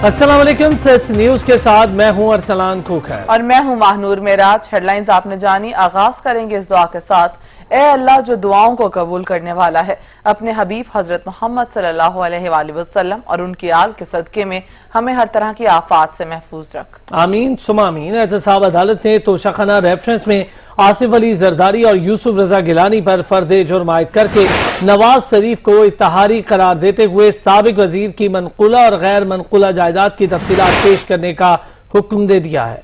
السلام علیکم، seats news کے ساتھ میں ہوں ارسلان کھوکھر اور میں ہوں ماہنور معراج۔ ہیڈ لائنز آپ نے جانی، آغاز کریں گے اس دعا کے ساتھ۔ اے اللہ جو دعاؤں کو قبول کرنے والا ہے، اپنے حبیب حضرت محمد صلی اللہ علیہ وآلہ وسلم اور ان کی آل کے صدقے میں ہمیں ہر طرح کی آفات سے محفوظ رکھ۔ آمین ثم آمین۔ احتساب عدالت نے توشہ ریفرنس میں آصف علی زرداری اور یوسف رضا گیلانی پر فرد جرم عائد کر کے نواز شریف کو اتحادی قرار دیتے ہوئے سابق وزیر کی منقولہ اور غیر منقولہ جائیداد کی تفصیلات پیش کرنے کا حکم دے دیا ہے۔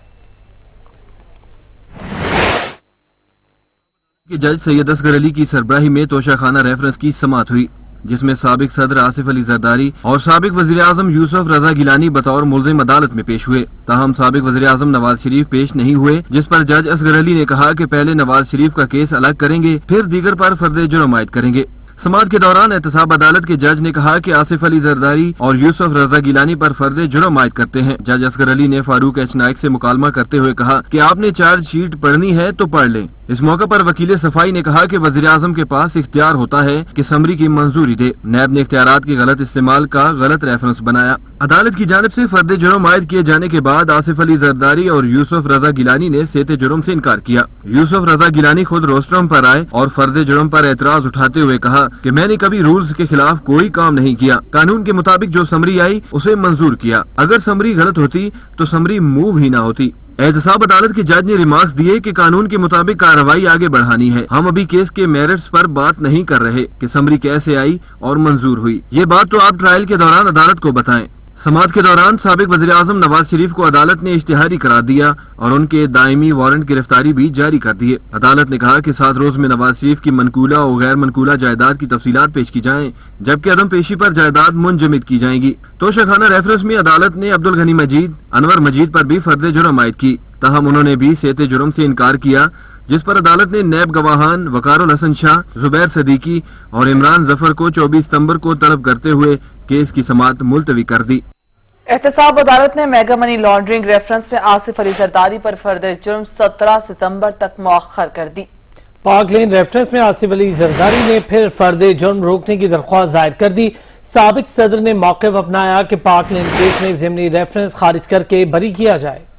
جج سید اصغر علی کی سربراہی میں توشہ خانہ ریفرنس کی سماعت ہوئی، جس میں سابق صدر آصف علی زرداری اور سابق وزیر اعظم یوسف رضا گیلانی بطور ملزم عدالت میں پیش ہوئے۔ تاہم سابق وزیر اعظم نواز شریف پیش نہیں ہوئے، جس پر جج اصغر علی نے کہا کہ پہلے نواز شریف کا کیس الگ کریں گے، پھر دیگر پر فرد جرم عائد کریں گے۔ سماعت کے دوران احتساب عدالت کے جج نے کہا کہ آصف علی زرداری اور یوسف رضا گیلانی پر فرد جرم عائد کرتے ہیں۔ جج اصغر علی نے فاروق ایچ نائک سے مکالمہ کرتے ہوئے کہا کہ آپ نے چارج شیٹ پڑھنی ہے تو پڑھ لیں۔ اس موقع پر وکیل صفائی نے کہا کہ وزیر اعظم کے پاس اختیار ہوتا ہے کہ سمری کی منظوری دے۔ نیب نے اختیارات کے غلط استعمال کا غلط ریفرنس بنایا۔ عدالت کی جانب سے فرد جرم عائد کیے جانے کے بعد آصف علی زرداری اور یوسف رضا گیلانی نے صحت جرم سے انکار کیا۔ یوسف رضا گیلانی خود روسٹرم پر آئے اور فرد جرم پر اعتراض اٹھاتے ہوئے کہا کہ میں نے کبھی رولز کے خلاف کوئی کام نہیں کیا، قانون کے مطابق جو سمری آئی اسے منظور کیا، اگر سمری غلط ہوتی تو سمری موو ہی نہ ہوتی۔ احتساب عدالت کے جج نے ریمارکس دیے کہ قانون کے مطابق کارروائی آگے بڑھانی ہے، ہم ابھی کیس کے میرٹس پر بات نہیں کر رہے کہ سمری کیسے آئی اور منظور ہوئی، یہ بات تو آپ ٹرائل کے دوران عدالت کو بتائیں۔ سماعت کے دوران سابق وزیر اعظم نواز شریف کو عدالت نے اشتہاری قرار دیا اور ان کے دائمی وارنٹ گرفتاری بھی جاری کر دیے۔ عدالت نے کہا کہ 7 روز میں نواز شریف کی منقولہ اور غیر منقولہ جائیداد کی تفصیلات پیش کی جائیں، جبکہ عدم پیشی پر جائیداد منجمد کی جائیں گی۔ توشہ خانہ ریفرنس میں عدالت نے عبدالغنی مجید، انور مجید پر بھی فرد جرم عائد کی، تاہم انہوں نے بھی صحت جرم سے انکار کیا، جس پر عدالت نے نیب گواہان وقار الحسن شاہ، زبیر صدیقی اور عمران ظفر کو 24 ستمبر کو طلب کرتے ہوئے کیس کی سماعت ملتوی کر دی۔ احتساب عدالت نے میگا منی لانڈرنگ ریفرنس میں آصف علی زرداری پر فرد جرم 17 ستمبر تک مؤخر کر دی۔ پاک لین ریفرنس میں آصف علی زرداری نے پھر فرد جرم روکنے کی درخواست دائر کر دی۔ سابق صدر نے موقف اپنایا کہ پاک لین کیس میں ضمنی ریفرنس خارج کر کے بری کیا جائے۔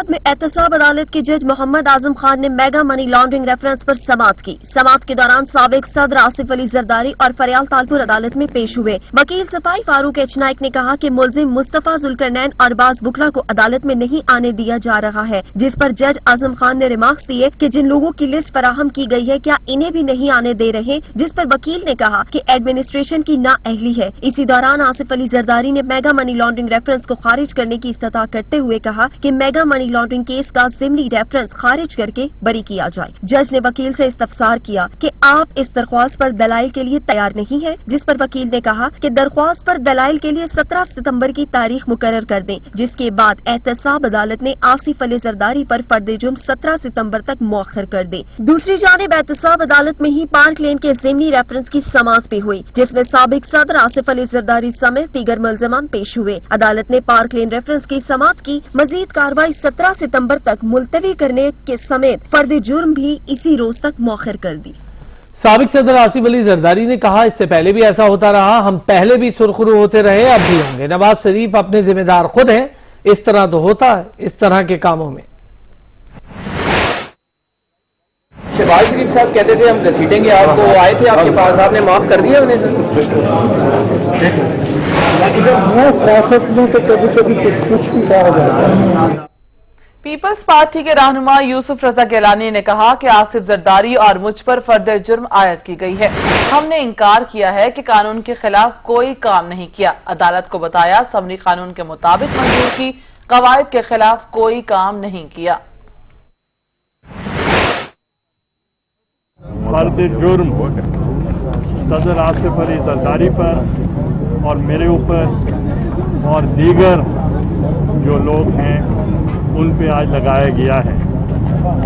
میں احتساب عدالت کے جج محمد اعظم خان نے میگا منی لانڈرنگ ریفرنس پر سماعت کی۔ سماعت کے دوران سابق صدر آصف علی زرداری اور فریال تالپور عدالت میں پیش ہوئے۔ وکیل صفائی فاروق ایچ نائک نے کہا کہ ملزم مصطفیٰ ذوالقرنین اور باز بکلا کو عدالت میں نہیں آنے دیا جا رہا ہے، جس پر جج اعظم خان نے ریمارکس دیے کہ جن لوگوں کی لسٹ فراہم کی گئی ہے کیا انہیں بھی نہیں آنے دے رہے، جس پر وکیل نے کہا کہ ایڈمنسٹریشن کی نااہلی ہے۔ اسی دوران آصف علی زرداری نے میگا منی لانڈرنگ ریفرنس کو خارج کرنے کی استدعا کرتے ہوئے کہا کہ میگا منی لانڈرنگ کیس کا ضمنی ریفرنس خارج کر کے بری کیا جائے۔ جج نے وکیل سے استفسار کیا کہ آپ اس درخواست پر دلائل کے لیے تیار نہیں ہے، جس پر وکیل نے کہا کہ درخواست پر دلائل کے لیے 17 ستمبر کی تاریخ مقرر کر دیں، جس کے بعد احتساب عدالت نے آصف علی زرداری پر فرد جرم 17 ستمبر تک مؤخر کر دیں۔ دوسری جانب احتساب عدالت میں ہی پارک لین کے ضمنی ریفرنس کی سماعت بھی ہوئی، جس میں سابق صدر آصف علی زرداری سمیت دیگر ملزمان پیش ہوئے۔ عدالت نے پارک لین ریفرنس کی سماعت کی، مزید کارروائی 17 ستمبر تک ملتوی کرنے کے سمیت فرد جرم بھی اسی روز تک مؤخر کر دی۔ سابق صدر آصف علی زرداری نے کہا اس سے پہلے بھی ایسا ہوتا رہا، ہم پہلے بھی سرخرو ہوتے رہے، اب بھی ہوں گے۔ نواز شریف اپنے ذمہ دار خود ہیں، اس طرح تو ہوتا ہے اس طرح کے کاموں میں۔ شہباز شریف صاحب کہتے تھے ہم گھسیٹیں گے آپ کو، آئے تھے آپ کے پاس، آپ نے معاف کر دیا انہیں؟ سیاست میں تو کبھی کبھی کچھ بھی کہا جاتا ہے۔ پیپلز پارٹی کے رہنما یوسف رضا گیلانی نے کہا کہ آصف زرداری اور مجھ پر فرد جرم عائد کی گئی ہے، ہم نے انکار کیا ہے کہ قانون کے خلاف کوئی کام نہیں کیا، عدالت کو بتایا سمری قانون کے مطابق منظور کی، قواعد کے خلاف کوئی کام نہیں کیا۔ فرد جرم صدر آصف علی زرداری پر اور میرے اوپر اور دیگر جو لوگ ہیں ان پہ آج لگایا گیا ہے۔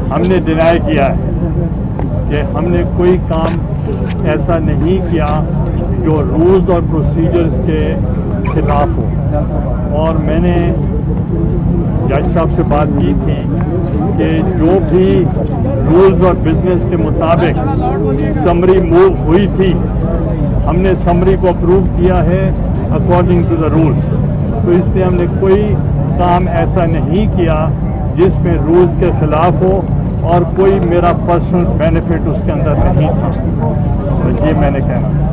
ہم نے ڈینائی کیا ہے کہ ہم نے کوئی کام ایسا نہیں کیا جو رولز اور پروسیجرز کے خلاف ہو، اور میں نے جج صاحب سے بات کی تھی کہ جو بھی رولز اور بزنس کے مطابق سمری موو ہوئی تھی، ہم نے سمری کو اپروو کیا ہے، अकॉर्डिंग टू द रूल्स। तो इसलिए हमने कोई काम ऐसा नहीं किया जिसमें रूल्स के खिलाफ हो और कोई मेरा पर्सनल बेनिफिट उसके अंदर नहीं था। तो ये मैंने कहना।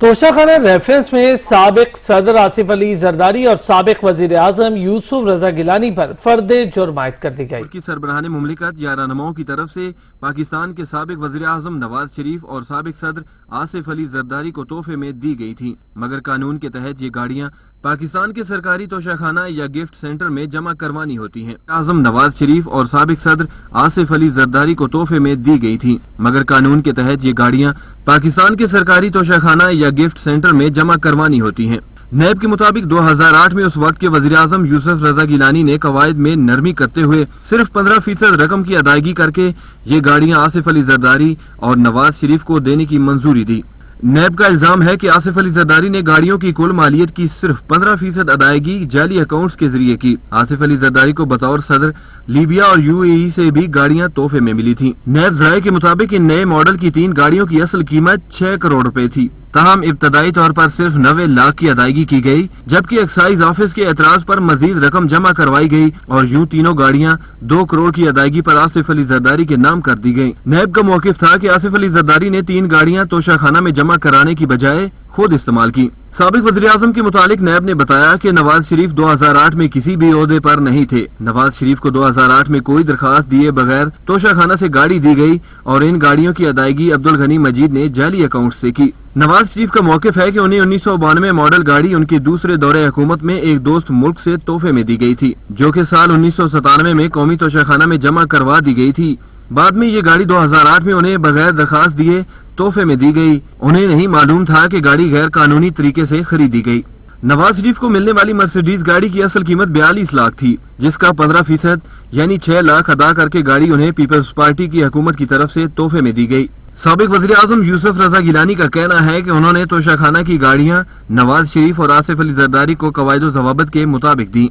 तोशाखाना रेफरेंस में साबिक सदर आसिफ अली जरदारी और साबिक वजीर आजम यूसुफ रजा गिलानी पर फर्द जुर्म आयद कर दी गई। की सरबराहान मुमलिकत या रहनुमाओं की तरफ से पाकिस्तान के साबिक वजीर आजम नवाज शरीफ और साबिक सदर आसिफ अली जरदारी को तोहफे में दी गई थी, मगर कानून के तहत ये गाड़ियाँ पाकिस्तान के सरकारी तोशाखाना या गिफ्ट सेंटर में जमा करवानी होती हैं। आजम नवाज शरीफ और साबिक सदर आसिफ अली जरदारी को तोहफे में दी गई थी, मगर कानून के तहत ये गाड़ियाँ पाकिस्तान के सरकारी तोशाखाना या गिफ्ट सेंटर में जमा करवानी होती हैं। नैब के मुताबिक 2008 में उस वक्त के वजीर आजम यूसुफ रजा गिलानी ने कवायद में नरमी करते हुए सिर्फ 15% रकम की अदायगी करके ये गाड़ियाँ आसिफ अली जरदारी और नवाज शरीफ को देने की मंजूरी दी। नैब का इल्जाम है कि आसिफ अली जरदारी ने गाड़ियों की कुल मालियत की सिर्फ 15% अदायगी जाली अकाउंट्स के जरिए की। आसिफ अली जरदारी को बतौर सदर लीबिया और यूएई से भी गाड़ियां तोहफे में मिली थीं। नैब ज़राए के मुताबिक इन नए मॉडल की 3 गाड़ियों की असल कीमत 6 करोड़ रुपए थी, ताहम इब्तदाई तौर पर सिर्फ 90 लाख की अदायगी की गई, जबकि एक्साइज ऑफिस के एतराज पर मजीद रकम जमा करवाई गई और यूं तीनों गाड़ियां 2 करोड़ की अदायगी पर आसिफ अली जरदारी के नाम कर दी गई। नैब का मौकिफ था कि आसिफ अली जरदारी ने 3 गाड़ियां तोशाखाना में जमा कराने की बजाय खुद इस्तेमाल की। साबिक वज़ीर आज़म के मुतालिक नैब ने बताया कि नवाज शरीफ 2008 में किसी भी ओहदे पर नहीं थे। नवाज शरीफ को 2008 में कोई दरखास्त दिए बगैर तोशाखाना से गाड़ी दी गई और इन गाड़ियों की अदायगी अब्दुल गनी मजीद ने जाली अकाउंट से की। नवाज शरीफ का मौकिफ है कि उन्हें 1992 मॉडल गाड़ी उनके दूसरे दौरे हुकूमत में एक दोस्त मुल्क से तोहफे में दी गई थी, जो कि साल 1997 में कौमी तोशाखाना में जमा करवा दी गई थी। बाद में ये गाड़ी 2008 में उन्हें बगैर दरखास्त दिए तोहफे में दी गई। उन्हें नहीं मालूम था कि गाड़ी गैर कानूनी तरीके से खरीदी गई। नवाज शरीफ को मिलने वाली मर्सिडीज गाड़ी की असल कीमत 42 लाख थी, जिसका 15% यानी 6 लाख अदा करके गाड़ी उन्हें पीपल्स पार्टी की हुकूमत की तरफ से तोहफे में दी गई। साबिक वज़ीर आज़म यूसुफ रजा गिलानी का कहना है कि उन्होंने तोशाखाना की गाड़ियां नवाज शरीफ और आसिफ अली जरदारी को कवायद ज़वाबित के मुताबिक दी।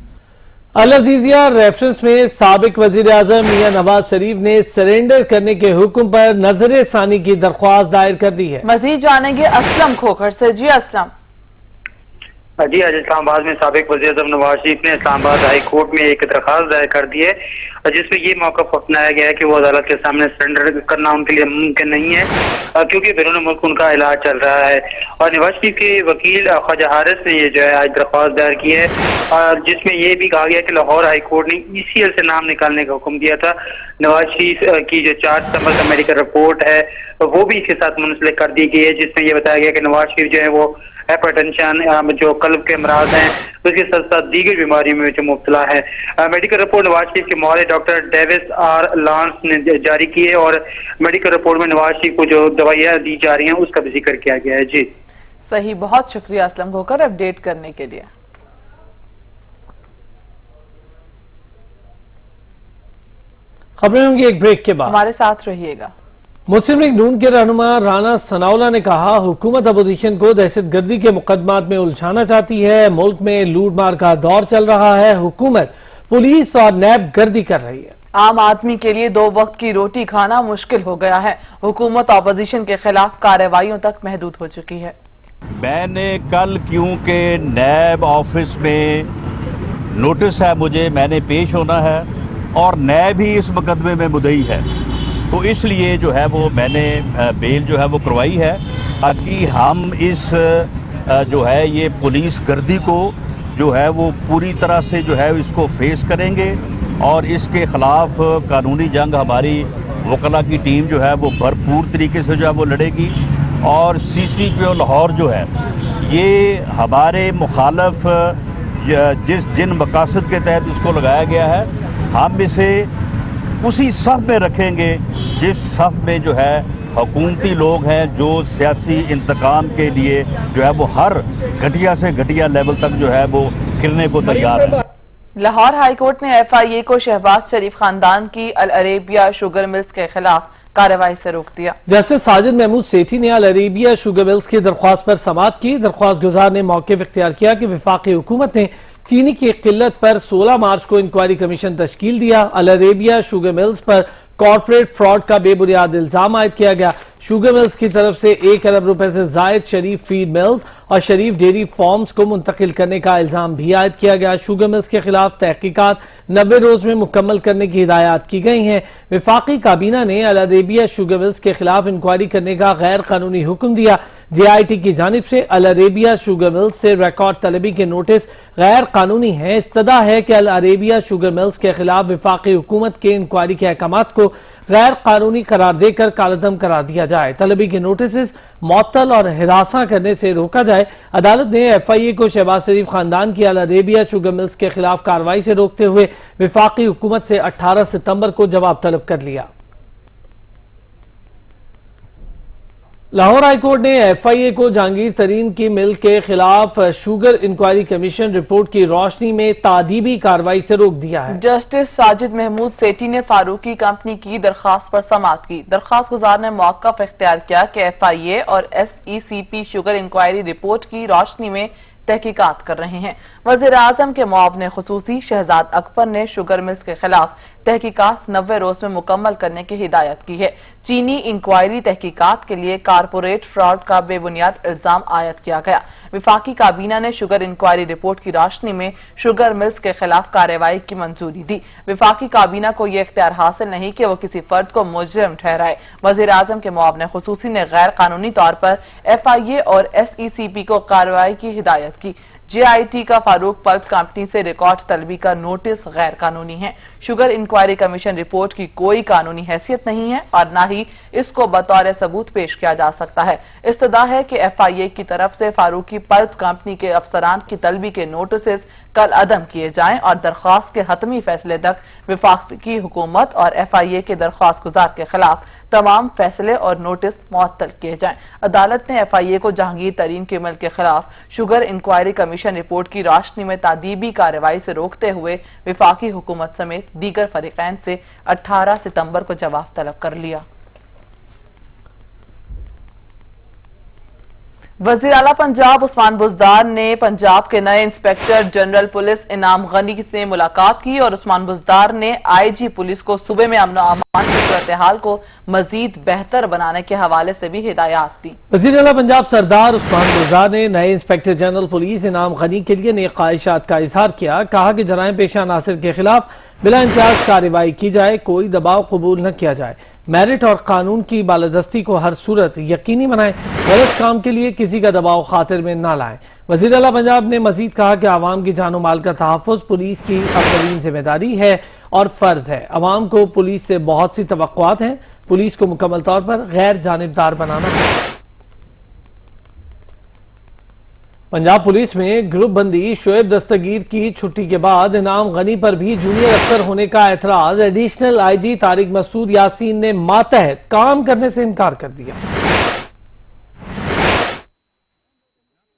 अल अजीजिया रेफरेंस में साबिक वजीर आजम मियां नवाज शरीफ ने सरेंडर करने के हुक्म पर नजर सानी की दरख्वास्त दायर कर दी है। मजीद जानेंगे असलम खोखर से। जी असलम। जी आज इस्लामाबाद में साबिक वज़ीर आज़म नवाज शरीफ ने इस्लामाबाद हाई कोर्ट में एक दरखास्त दायर कर दी है, जिसमें ये मौक़िफ़ अपनाया गया है कि वो अदालत के सामने सरेंडर करना उनके लिए मुमकिन नहीं है, क्योंकि बैरून मुल्क उनका इलाज चल रहा है। और नवाज शरीफ के वकील ख्वाजा हारिस ने ये जो है आज दरख्वास्त दायर की है, और जिसमें ये भी कहा गया कि लाहौर हाई कोर्ट ने ECL से नाम निकालने का हुक्म दिया था। नवाज शरीफ की जो 4 सितंबर का मेडिकल रिपोर्ट है वो भी इसके साथ मुंसलिक कर दी गई है, जिसमें ये बताया गया कि नवाज शरीफ जो है वो हाइपरटेंशन, जो कल्ब के अमराज हैं, उसके साथ साथ दीगर बीमारियों में जो मुब्तला है। मेडिकल रिपोर्ट नवाज शरीफ के माहर डॉक्टर डेविस आर लांस ने जारी की है, और मेडिकल रिपोर्ट में नवाज शरीफ को जो दवाइयाँ दी जा रही हैं उसका भी जिक्र किया गया है। जी सही, बहुत शुक्रिया असलम खोखर अपडेट करने के लिए। खबरें होंगी एक ब्रेक के बाद, हमारे साथ रहिएगा। मुस्लिम लीग नून के रहनुमा राना सनाउल्लाह ने कहा, हुकूमत अपोजिशन को दहशतगर्दी के मुकदमात में उलझाना चाहती है। मुल्क में लूट मार का दौर चल रहा है, हुकूमत पुलिस और नैब गर्दी कर रही है। आम आदमी के लिए 2 वक्त की रोटी खाना मुश्किल हो गया है। हुकूमत अपोजिशन के खिलाफ कार्रवाइयों तक महदूद हो चुकी है। मैंने कल क्योंकि नैब ऑफिस में नोटिस है मुझे, मैंने पेश होना है और नैब ही इस मुकदमे में मुद्दई है, तो इसलिए जो है वो मैंने बेल जो है वो करवाई है, ताकि हम इस जो है ये पुलिस गर्दी को जो है वो पूरी तरह से जो है इसको फेस करेंगे और इसके खिलाफ कानूनी जंग हमारी वकला की टीम जो है वो भरपूर तरीके से जो है वो लड़ेगी। और CCPO लाहौर जो है ये हमारे मुखालफ जिन मकासद के तहत इसको लगाया गया है, हम इसे उसी सफ में रखेंगे जिस सफ में जो है हुकूमती लोग हैं, जो सियासी इंतकाम के लिए जो है वो हर घटिया से घटिया लेवल तक जो है वो गिरने को तैयार है। लाहौर हाई कोर्ट ने FIA को शहबाज शरीफ खानदान की अल अरेबिया शुगर मिल्स के खिलाफ कार्रवाई से रोक दिया। जस्टिस साजिद महमूद सेठी ने अल अरेबिया शुगर मिल्स की दरख्वास्त पर समाअत की। दरख्वास्त गुजार ने मौक़िफ़ इख्तियार किया कि वफाकी हुकूमत ने चीनी की किल्लत पर 16 मार्च को इंक्वायरी कमीशन तश्कील दिया। अल अरेबिया शुगर मिल्स पर कॉर्पोरेट फ्रॉड का बेबुनियाद इल्जाम आयद किया गया। शुगर मिल्स की तरफ से 1 अरब रुपए से जायद शरीफ फीड मिल्स और शरीफ डेयरी फार्म्स को मुंतकिल करने का इल्जाम भी आयद किया गया। शुगर मिल्स के खिलाफ तहकीकात 90 रोज में मुकम्मल करने की हिदायत की गई हैं। वफाकी काबीना ने अल अरेबिया शुगर मिल्स के खिलाफ इंक्वायरी करने का गैर कानूनी हुक्म दिया। JIT की जानिब से अल अरेबिया शुगर मिल्स से रिकॉर्ड तलबी के नोटिस गैर कानूनी है। इस्तदा है कि अल अरेबिया शुगर मिल्स के खिलाफ वफाकी हुकूमत के इंक्वायरी के अहकामात को गैर कानूनी करार देकर कालअदम करार दिया जाए, तलबी के नोटिस मुअत्तल और हिरासा करने से रोका जाए। अदालत ने FIA को शहबाज शरीफ खानदान की अल अरेबिया शुगर मिल्स के खिलाफ कार्रवाई से रोकते हुए वफाकी हुकूमत से 18 सितंबर को जवाब तलब कर लिया। लाहौर हाई कोर्ट ने FIA को जहांगीर तरीन की मिल के खिलाफ शुगर इंक्वायरी कमीशन रिपोर्ट की रोशनी में तादीबी कार्रवाई से रोक दिया है। जस्टिस साजिद महमूद सेठी ने फारूकी कंपनी की दरखास्त पर समाअत की। दरखास्त गुजार ने मौक़िफ़ इख्तियार किया कि FIA और SECP शुगर इंक्वायरी रिपोर्ट की रोशनी में तहकीकात कर रहे हैं। वज़ीर आज़म के मुआविन खुसूसी शहजाद अकबर ने शुगर मिल्स के खिलाफ तहकीकात 90 रोज में मुकम्मल करने की हिदायत की है। चीनी इंक्वायरी तहकीकात के लिए कारपोरेट फ्रॉड का बेबुनियाद इल्जाम आयद किया गया। वफाकी काबीना ने शुगर इंक्वायरी रिपोर्ट की रोशनी में शुगर मिल्स के खिलाफ कार्रवाई की मंजूरी दी। वफाकी काबीना को यह इख्तियार हासिल नहीं कि वो किसी फर्द को मुजरिम ठहराए। वज़ीर आज़म के मुआविन खुसूसी ने गैर कानूनी तौर पर FIA और SECP को कार्रवाई की हिदायत की। JIT का फारूक पल्प कंपनी से रिकॉर्ड तलबी का नोटिस गैर कानूनी है। शुगर इंक्वायरी कमीशन रिपोर्ट की कोई कानूनी हैसियत नहीं है और न ही इसको बतौर सबूत पेश किया जा सकता है। इस्तदा है कि FIA की तरफ से फारूकी पल्प कंपनी के अफसरान की तलबी के नोटिस कल अदम किए जाएं और दरख्वास्त के हतमी फैसले तक वफाकी हुकूमत और FIA के दरख्वास्त गुजार के खिलाफ तमाम फैसले और नोटिस मुअत्तल किए जाएं। अदालत ने FIA को जहांगीर तरीन के मिल के खिलाफ शुगर इंक्वायरी कमीशन रिपोर्ट की रोशनी में तादीबी कार्रवाई से रोकते हुए वफाकी हुकूमत समेत दीगर फरीकैन से 18 सितंबर को जवाब तलब कर लिया। वज़ीर आला पंजाब उस्मान बुज़दार ने पंजाब के नए इंस्पेक्टर जनरल पुलिस इनाम गनी से मुलाकात की और उस्मान बुज़दार ने IG पुलिस को सूबे में अमन और अमान की सूरत-ए-हाल को मजीद बेहतर बनाने के हवाले से भी हिदायत दी। वज़ीर आला पंजाब सरदार उस्मान बुज़दार ने नए इंस्पेक्टर जनरल पुलिस इनाम गनी के लिए नेक ख्वाहिशात का इजहार किया। कहा कि जराइम पेशा नासिर के खिलाफ बिला इम्तियाज कार्रवाई की जाए, कोई दबाव कबूल न किया जाए। मेरिट और कानून की बालादस्ती को हर सूरत यकीनी बनाएं, गलत काम के लिए किसी का दबाव खातिर में न लाएं। वज़ीर आला पंजाब ने मजीद कहा कि आवाम की जानो माल का तहफ़्फ़ुज़ पुलिस की अवलीन जिम्मेदारी है और फर्ज है। अवाम को पुलिस से बहुत सी तवक्कुआत हैं, पुलिस को मुकम्मल तौर पर गैर जानिबदार बनाना है। पंजाब पुलिस में ग्रुप बंदी शोएब दस्तगीर की छुट्टी के बाद इनाम गनी पर भी जूनियर अफसर होने का एतराज एडिशनल IG तारिक मसूद यासीन ने मातहत काम करने से इनकार कर दिया।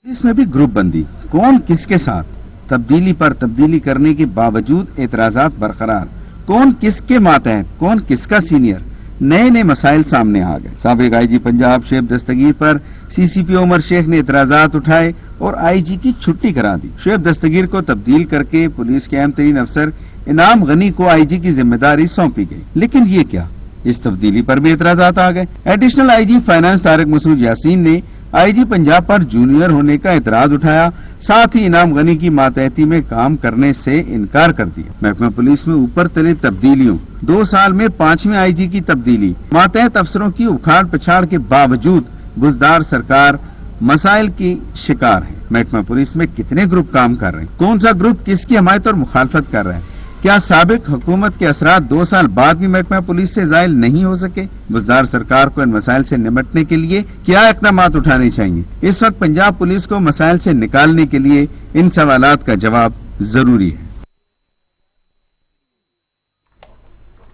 पुलिस में भी ग्रुप बंदी, कौन किसके साथ, तब्दीली पर तब्दीली करने के बावजूद एतराजात बरकरार, कौन किसके मातहत, कौन किसका सीनियर, नए नए मसाइल सामने आ गए। साबिक IG पंजाब शोएब दस्तगीर पर CCP उमर शेख ने एतराजात उठाए और IG की छुट्टी करा दी। शोएब दस्तगीर को तब्दील करके पुलिस के अहम तरीन अफसर इनाम गनी को IG की जिम्मेदारी सौंपी गई। लेकिन ये क्या, इस तब्दीली पर भी एतराजात आ गए। Additional IG finance Tariq Masood Yasin ने IG पंजाब पर जूनियर होने का एतराज उठाया, साथ ही इनाम गनी की मातहती में काम करने से इनकार कर दिया। महकमा पुलिस में ऊपर तले तब्दीलियों, 2 साल में 5वें IG की तब्दीली, मातहत अफसरों की उखाड़ पछाड़ के बावजूद बुज़दार सरकार मसाइल की शिकार है। महकमा पुलिस में कितने ग्रुप काम कर रहे हैं, कौन सा ग्रुप किसकी हमायत और मुखालफत कर रहा है, क्या साबिक हुकूमत के असरात 2 साल बाद भी महकमा पुलिस से ज़ाइल नहीं हो सके। बुज़दार सरकार को इन मसाइल से निपटने के लिए क्या इक़दामात उठाने चाहिए। इस वक्त पंजाब पुलिस को मसाइल से निकालने के लिए इन सवालात का जवाब जरूरी है।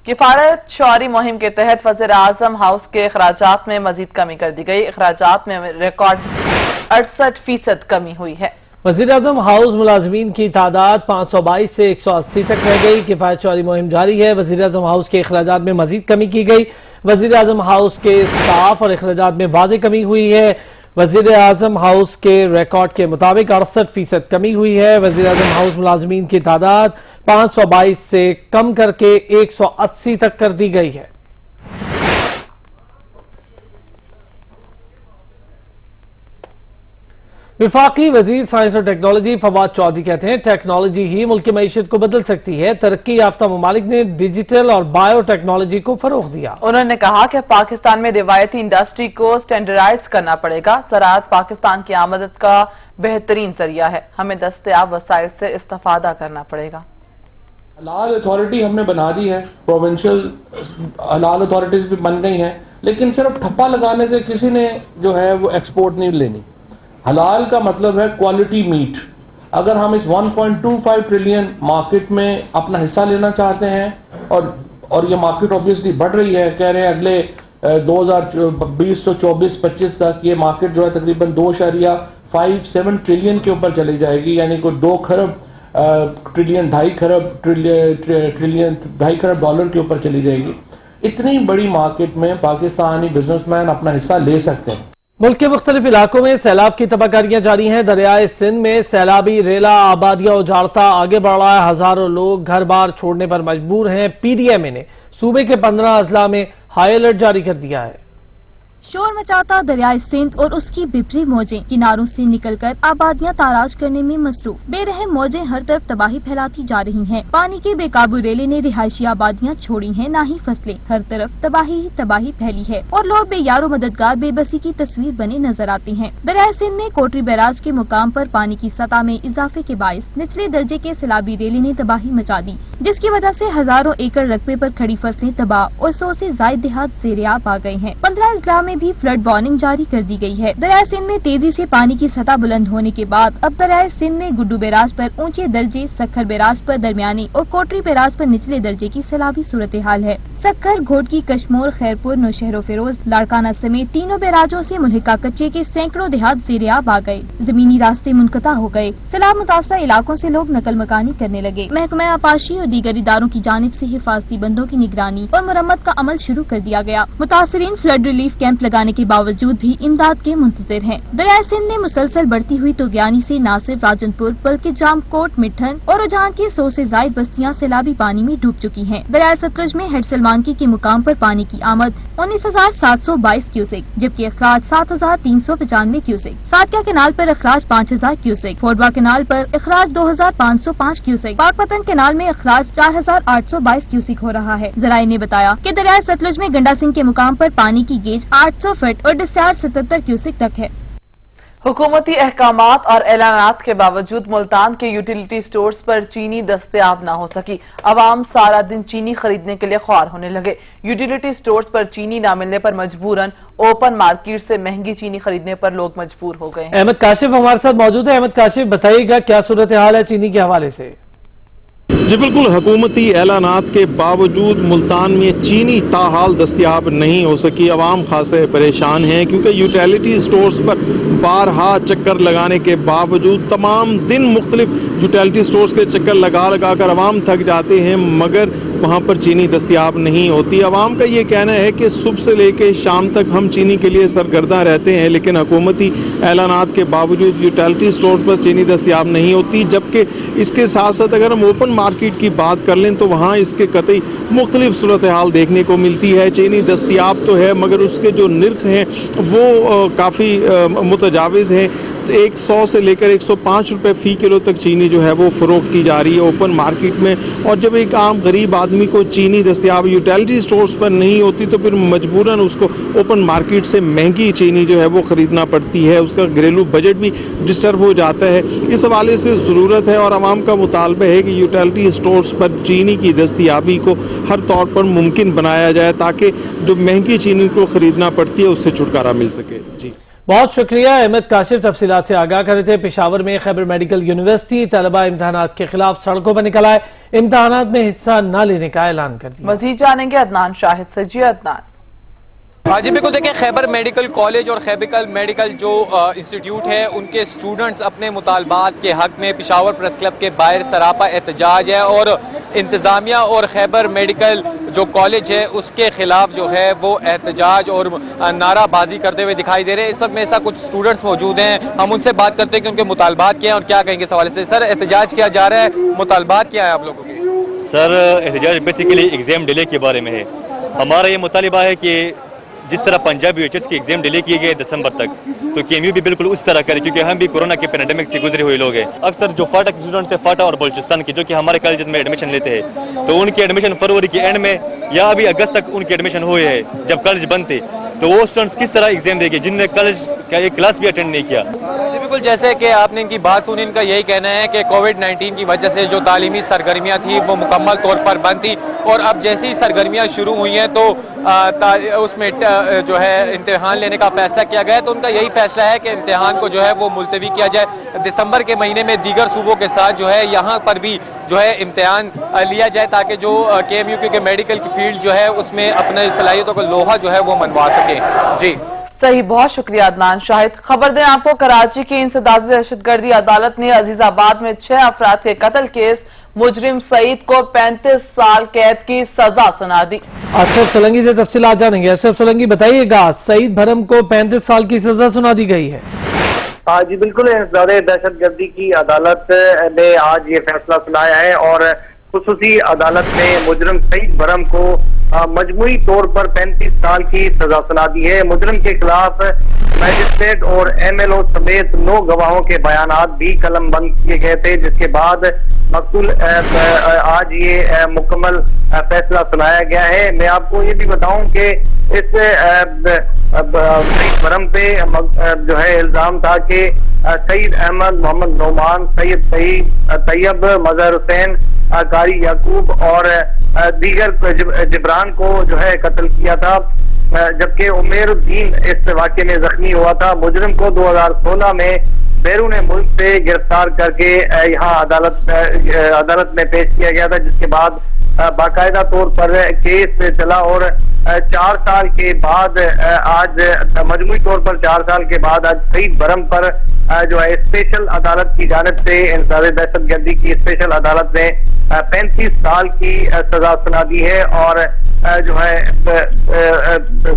किफायत शौरी मुहिम के तहत वज़ीर आज़म हाउस के अखराजात में मजीद कमी कर दी गई। अखराजात में रिकॉर्ड 68% कमी हुई है। वज़ीर आज़म हाउस मुलाजमीन की तादाद 522 से 180 तक रह गई। किफायत शौरी मुहिम जारी है। वज़ीर आज़म हाउस के अखराजात में मजीद कमी की गई। वज़ीर आज़म हाउस के स्टाफ और अखराजात में वाज़ेह कमी हुई है। वज़ीर आज़म हाउस के रिकॉर्ड के मुताबिक 68% कमी हुई है। वज़ीर आज़म हाउस मुलाजमीन की तादाद 522 से कम करके 180 तक कर दी गई है। वफाकी वजीर साइंस और टेक्नोलॉजी फवाद चौधरी कहते हैं टेक्नोलॉजी ही मुल्क की मईशत को बदल सकती है। तरक्की याफ्ता ममालिक ने डिजिटल और बायो टेक्नोलॉजी को फरोग दिया। उन्होंने कहा कि पाकिस्तान में रिवायती इंडस्ट्री को स्टैंडर्डाइज करना पड़ेगा। ज़राअत पाकिस्तान की आमदन का बेहतरीन जरिया है, हमें दस्तयाब वसाइल से इस्तेफादा करना पड़ेगा। हलाल अथॉरिटी हमने बना दी है, प्रोविंशियल हलाल अथॉरिटीज भी बन गई हैं, लेकिन सिर्फ ठप्पा लगाने से किसी ने जो है वो एक्सपोर्ट नहीं लेनी। हलाल का मतलब है क्वालिटी मीट। अगर हम इस 1.25 ट्रिलियन मार्केट में अपना हिस्सा लेना चाहते हैं और ये मार्केट ऑब्वियसली बढ़ रही है, कह रहे हैं अगले 2024-25 तक ये मार्केट जो है तकरीबन 2.57 ट्रिलियन के ऊपर चली जाएगी, यानी कोई 2 खरब ट्रिलियन 2.5 खरब डॉलर के ऊपर चली जाएगी। इतनी बड़ी मार्केट में पाकिस्तानी बिजनेसमैन अपना हिस्सा ले सकते हैं। मुल्क के मुख्तलिफ इलाकों में सैलाब की तबाहकारियां जारी हैं। दरियाए सिंध में सैलाबी रेला आबादियां उजाड़ता आगे बढ़ रहा है। हजारों लोग घर बार छोड़ने पर मजबूर हैं। PDMA ने सूबे के 15 अजला में हाई अलर्ट जारी कर दिया है। शोर मचाता दरियाए सिंध और उसकी बिफरी मौजें किनारों से निकलकर आबादियां ताराज करने में मसरूफ। बेरहम मौजें हर तरफ तबाही फैलाती जा रही हैं। पानी के बेकाबू रेले ने रिहायशी आबादियां छोड़ी हैं, ना ही फसलें। हर तरफ तबाही ही तबाही फैली है और लोग बेयारो मददगार बेबसी की तस्वीर बने नजर आते हैं। दरियाए सिंध में कोटरी बैराज के मुकाम पर पानी की सतह में इजाफे के बायस निचले दर्जे के सैलाबी रेले ने तबाही मचा दी, जिसकी वजह से हजारों एकड़ रकबे पर खड़ी फसलें तबाह और 100 से ज्यादा देहात ज़ेर-ए-आब आ गए हैं। 15 अजला में भी फ्लड वार्निंग जारी कर दी गई है। दरियाए सिंध में तेजी से पानी की सतह बुलंद होने के बाद अब दरियाए सिंध में गुड्डू बैराज पर ऊंचे दर्जे, सखर बैराज पर दरमियानी और कोटरी बैराज पर निचले दर्जे की सैलाबी सूरत हाल है। सखर, घोटकी, कश्मोर, खैरपुर, नौशहरो फिरोज, लाड़काना समेत तीनों बैराजों से मुल्हिका कच्चे के सैकड़ों देहात ज़ेर-ए-आब आ गए। जमीनी रास्ते मुनक़ता हो गए। सैलाब मुतासरा इलाकों से लोग नकल मकानी करने लगे। महकमा आपाशी और दीगर इदारों की जानिब से हिफाजती बंदों की निगरानी और मरम्मत का अमल शुरू कर दिया गया। मुतासरीन फ्लड रिलीफ कैंप लगाने के बावजूद भी इमदाद के मुंतजिर हैं। दरियाए सिंध में मुसलसल बढ़ती हुई तुगयानी से न सिर्फ राजनपुर बल्कि जामकोट, मिठन और रुझान की 100 से ज्यादा बस्तियां सैलाबी पानी में डूब चुकी हैं। दरियाए सतलुज में हेड सलमानकी के मुकाम पर पानी की आमद 19,722 क्यूसेक, जबकि अखराज 7,395 क्यूसेक। सादका केनाल पर अखराज 5,000 क्यूसेक, फोरबा केनाल पर अखराज 2,505 क्यूसेक, पाकपतन केनाल में अखराज 4,822 क्यूसेक हो रहा है। जराये ने बताया कि दरियाए सतलुज में गंडा सिंह के मुकाम पर पानी की गेज 800 फीट और डिस्चार्ज 77 क्यूसेक तक है। हुकूमती अहकामात और ऐलानात के बावजूद मुल्तान के यूटिलिटी स्टोर्स पर चीनी दस्तयाब न हो सकी। अवाम सारा दिन चीनी खरीदने के लिए ख्वार होने लगे। यूटिलिटी स्टोर्स पर चीनी न मिलने पर मजबूरन ओपन मार्केट से महंगी चीनी खरीदने पर लोग मजबूर हो गए हैं। अहमद काशिफ हमारे साथ मौजूद है। अहमद काशिफ, बताइएगा क्या सूरत हाल है चीनी के हवाले से? जी बिल्कुल, हुकूमती ऐलानात के बावजूद मुल्तान में चीनी ताहाल दस्तयाब नहीं हो सकी। अवाम खासे परेशान हैं क्योंकि यूटिलिटी स्टोर्स पर बारहा चक्कर लगाने के बावजूद तमाम दिन मुख्तलिफ यूटिलिटी स्टोर्स के चक्कर लगा लगा कर अवाम थक जाते हैं, मगर वहाँ पर चीनी दस्तयाब नहीं होती। अवाम का ये कहना है कि सुबह से लेकर शाम तक हम चीनी के लिए सरगर्दा रहते हैं, लेकिन हुकूमती ऐलानात के बावजूद यूटिलिटी स्टोर्स पर चीनी दस्तयाब नहीं होती। जबकि इसके साथ साथ अगर हम ओपन मार्केट की बात कर लें तो वहाँ इसके कतई मुख्तलिफ सूरत हाल देखने को मिलती है। चीनी दस्तयाब तो है मगर उसके जो निर्ख हैं वो काफ़ी मुतजाविज़ हैं। 100 से लेकर 105 रुपए फी किलो तक चीनी जो है वो फ़रोख्त की जा रही है ओपन मार्केट में। और जब एक आम गरीब आदमी को चीनी दस्तयाब यूटिलिटी स्टोर्स पर नहीं होती तो फिर मजबूरन उसको ओपन मार्केट से महंगी चीनी जो है वो ख़रीदना पड़ती है। उसका घरेलू बजट भी डिस्टर्ब हो जाता है। इस हवाले से ज़रूरत है और आवाम का मुतालबा है कि यूटिलिटी स्टोर्स पर चीनी की दस्तयाबी को हर तौर पर मुमकिन बनाया जाए ताकि जो महंगी चीनी को ख़रीदना पड़ती है उससे छुटकारा मिल सके। जी बहुत शुक्रिया अहमद काशिफ, तफसीलात से आगाह कर रहे थे। पेशावर में खैबर मेडिकल यूनिवर्सिटी तलबा इम्तहानात के खिलाफ सड़कों पर निकल आए, इम्तहानात में हिस्सा न लेने का ऐलान कर दिया। मजीद जानेंगे अदनान शाहिद से। जी अदनान। जी बिल्कुल, देखिए खैबर मेडिकल कॉलेज और खैबर मेडिकल जो इंस्टीट्यूट है उनके स्टूडेंट्स अपने मुतालबात के हक में पेशावर प्रेस क्लब के बाहर सरापा एहतजाज है और इंतज़ामिया और खैबर मेडिकल जो कॉलेज है उसके खिलाफ जो है वो एहतजाज और नाराबाजी करते हुए दिखाई दे रहे हैं। इस वक्त मेरे साथ कुछ स्टूडेंट्स मौजूद हैं, हम उनसे बात करते हैं कि उनके मुतालबात क्या हैं और क्या कहेंगे इस हवाले से। सर, एहतजाज किया जा रहा है, मुतालबात क्या है आप लोगों के? सर, एहतजाज बेसिकली एग्ज़ाम डिले के बारे में है। हमारा ये मुतालिबा है कि जिस तरह पंजाब UHS की एग्जाम डिले किए गए दिसंबर तक, तो KMU भी बिल्कुल उस तरह करे, क्योंकि हम भी कोरोना के पैंडेमिक से गुजरे हुए लोग हैं। अक्सर जो फाटा के स्टूडेंट्स हैं, फाटा और बलूचिस्तान के, जो कि हमारे कॉलेज में एडमिशन लेते हैं, तो उनकी एडमिशन फरवरी के एंड में या अभी अगस्त तक उनकी एडमिशन हुए है। जब कॉलेज बंद थे तो वो स्टूडेंट्स किस तरह एग्जाम देंगे जिनने कॉलेज का एक क्लास भी अटेंड नहीं किया। बिल्कुल, जैसे कि आपने इनकी बात सुनी, इनका यही कहना है कि कोविड-19 की वजह से जो तालीमी सरगर्मियाँ थी वो मुकम्मल तौर पर बंद थी, और अब जैसे ही सरगर्मियाँ शुरू हुई हैं तो उसमें जो है इम्तिहान लेने का फैसला किया गया। तो उनका यही फैसला है कि इम्तिहान को जो है वो मुलतवी किया जाए। दिसंबर के महीने में दीगर सूबों के साथ जो है यहाँ पर भी जो है इम्तिहान लिया जाए, ताकि जो KMU के मेडिकल की फील्ड जो है उसमें अपने सलाहियतों को लोहा जो है वो मनवा सके। जी सही, बहुत शुक्रिया अदनान शाहिद। खबर दें आपको, कराची की इंसदादी दहशतगर्दी अदालत ने अजीजाबाद में 6 अफराद के कत्ल केस मुजरिम सईद को 35 साल कैद की सजा सुना दी। अशरफ सोलंकी से तफसीलात जानेंगे। अशरफ सोलंकी, बताइएगा, सईद भरम को 35 साल की सजा सुना दी गई है। जी बिल्कुल, इंसदादी दहशतगर्दी की अदालत ने आज ये फैसला सुनाया है और खुसूसी अदालत ने मुजरिम सईद भरम को मजमूई तौर पर 35 साल की सजा सुना दी है। मुजरिम के खिलाफ मैजिस्ट्रेट और MLO समेत 9 गवाहों के बयानात भी कलमबंद किए गए थे, जिसके बाद मकतूल आज ये मुकम्मल फैसला सुनाया गया है। मैं आपको ये भी बताऊं कि इस सईद भरम पे जो है इल्जाम था कि सईद अहमद, मोहम्मद नोमान, सैयद तैयब, मजहर हुसैन, कारी याकूब और दीगर जिब्रान को जो है कत्ल किया था, जबकि उमेरुद्दीन इस वाक़े में जख्मी हुआ था। मुजरिम को 2016 में बैरून मुल्क से गिरफ्तार करके यहाँ अदालत में पेश किया गया था, जिसके बाद बाकायदा तौर पर केस चला और 4 साल के बाद आज मजमूई तौर पर 4 साल के बाद आज सईद भरम पर जो है स्पेशल अदालत की जानिब से इंसदादी दहशतगर्दी की स्पेशल अदालत ने 35 साल की सजा सुना दी है और जो है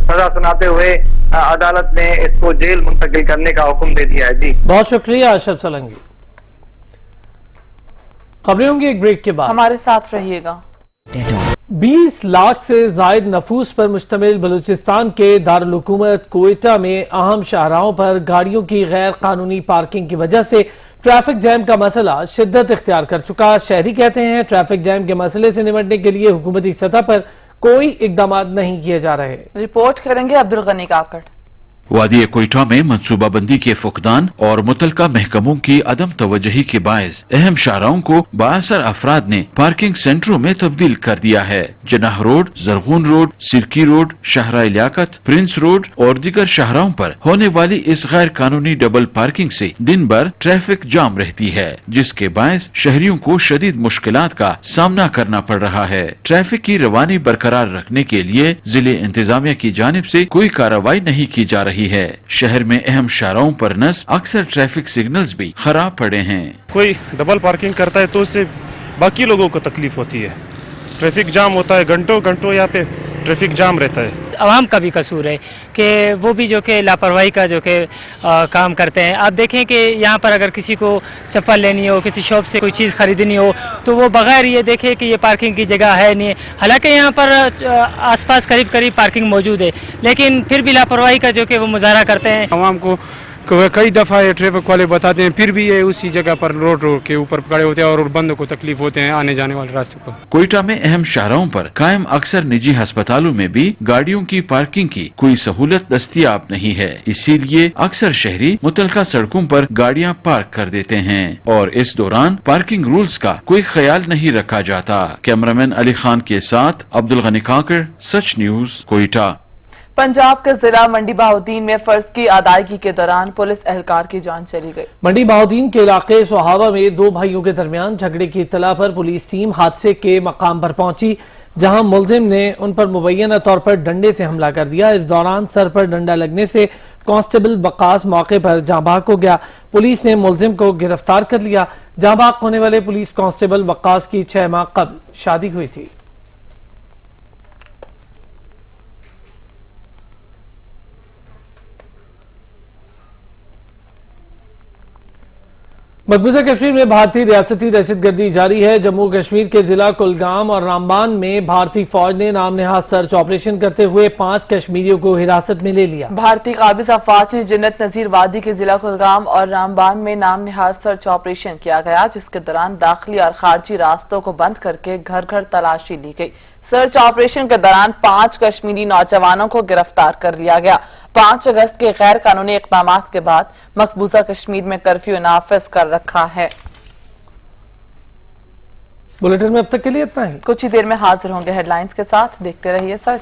सजा सुनाते हुए अदालत ने इसको जेल मुंतकिल करने का हुक्म दे दिया है। जी बहुत शुक्रिया अशरफ सोलंकी। खबरें होंगी एक ब्रेक के बाद, हमारे साथ रहिएगा। 20 लाख से जायद नफूस पर मुश्तमिल बलूचिस्तान के दारुल हुकूमत कोयटा में अहम शाहराहों पर गाड़ियों की गैर कानूनी पार्किंग की वजह से ट्रैफिक जैम का मसला शिद्दत इख्तियार कर चुका। शहरी कहते हैं ट्रैफिक जैम के मसले से निपटने के लिए हुकूमती सतह पर कोई इकदाम नहीं किए जा रहे। रिपोर्ट करेंगे अब्दुल गनी काकड़। वादी कोयटा में मनसूबाबंदी के फुकदान और मुतलका महकमों की अदम तवज्जही के बायस अहम शाहराओं को बाअसर अफराद ने पार्किंग सेंटरों में तब्दील कर दिया है। जनाह रोड, जरगून रोड, सिरकी रोड, शाहरा लियाकत, प्रिंस रोड और दीगर शाहराओं पर होने वाली इस गैर कानूनी डबल पार्किंग से दिन भर ट्रैफिक जाम रहती है, जिसके बायस शहरियों को शदीद मुश्किलात का सामना करना पड़ रहा है। ट्रैफिक की रवानी बरकरार रखने के लिए जिले इंतजामिया की जानिब से कोई कार्रवाई नहीं की जा रही है। शहर में अहम शाहराओं पर नस्ब अक्सर ट्रैफिक सिग्नल्स भी खराब पड़े हैं। कोई डबल पार्किंग करता है तो उससे बाकी लोगों को तकलीफ होती है, ट्रैफिक जाम होता है, घंटों घंटों यहाँ पे ट्रैफिक जाम रहता है। आवाम का भी कसूर है कि वो भी जो कि लापरवाही का जो कि काम करते हैं। आप देखें कि यहाँ पर अगर किसी को चप्पल लेनी हो, किसी शॉप से कोई चीज़ खरीदनी हो, तो वो बगैर ये देखे कि ये पार्किंग की जगह है नहीं है, हालांकि यहाँ पर आसपास करीब करीब पार्किंग मौजूद है, लेकिन फिर भी लापरवाही का जो कि वो मुजाहरा करते हैं। आवाम को कई दफ़ा ये ट्रैफिक वाले बताते हैं, फिर भी ये उसी जगह पर रोड के ऊपर खड़े होते हैं और बंदों को तकलीफ होते हैं आने जाने वाले रास्ते पर। कोयटा में अहम शाहराओं पर कायम अक्सर निजी अस्पतालों में भी गाड़ियों की पार्किंग की कोई सहूलत दस्तियाब नहीं है, इसीलिए अक्सर शहरी मुतलका सड़कों पर गाड़ियां पार्क कर देते हैं और इस दौरान पार्किंग रूल्स का कोई ख्याल नहीं रखा जाता। कैमरामैन अली खान के साथ अब्दुल गनी काकड़, सच न्यूज, कोयटा। पंजाब के जिला मंडी बहाउद्दीन में फर्ज की अदायगी के दौरान पुलिस एहलकार की जान चली गई। मंडी बहाउद्दीन के इलाके सोहावा में 2 भाइयों के दरमियान झगड़े की इत्तला पर पुलिस टीम हादसे के मकाम पर पहुंची, जहां मुलजिम ने उन पर मुबैना तौर पर डंडे से हमला कर दिया। इस दौरान सर पर डंडा लगने से कांस्टेबल वक्कास मौके पर जांबाग हो गया। पुलिस ने मुलजिम को गिरफ्तार कर लिया। जांबाग होने वाले पुलिस कांस्टेबल वक्कास की 6 माह कबल शादी हुई थी। मकबूजा कश्मीर में भारतीय रियासती दहशतगर्दी जारी है। जम्मू कश्मीर के जिला कुलगाम और रामबान में भारतीय फौज ने नाम नेहाद सर्च ऑपरेशन करते हुए 5 कश्मीरियों को हिरासत में ले लिया। भारतीय काबिज अफवाज ने जन्नत नजीर वादी के जिला कुलगाम और रामबान में नाम नेहाद सर्च ऑपरेशन किया गया, जिसके दौरान दाखिली और खारजी रास्तों को बंद करके घर घर तलाशी ली गई। सर्च ऑपरेशन के दौरान 5 कश्मीरी नौजवानों को गिरफ्तार कर लिया गया। 5 अगस्त के गैर कानूनी इक़दाम के बाद मकबूजा कश्मीर में कर्फ्यू नाफिज कर रखा है। बुलेटिन में अब तक के लिए इतना ही। कुछ ही देर में हाजिर होंगे हेडलाइंस के साथ। देखते रहिए सच।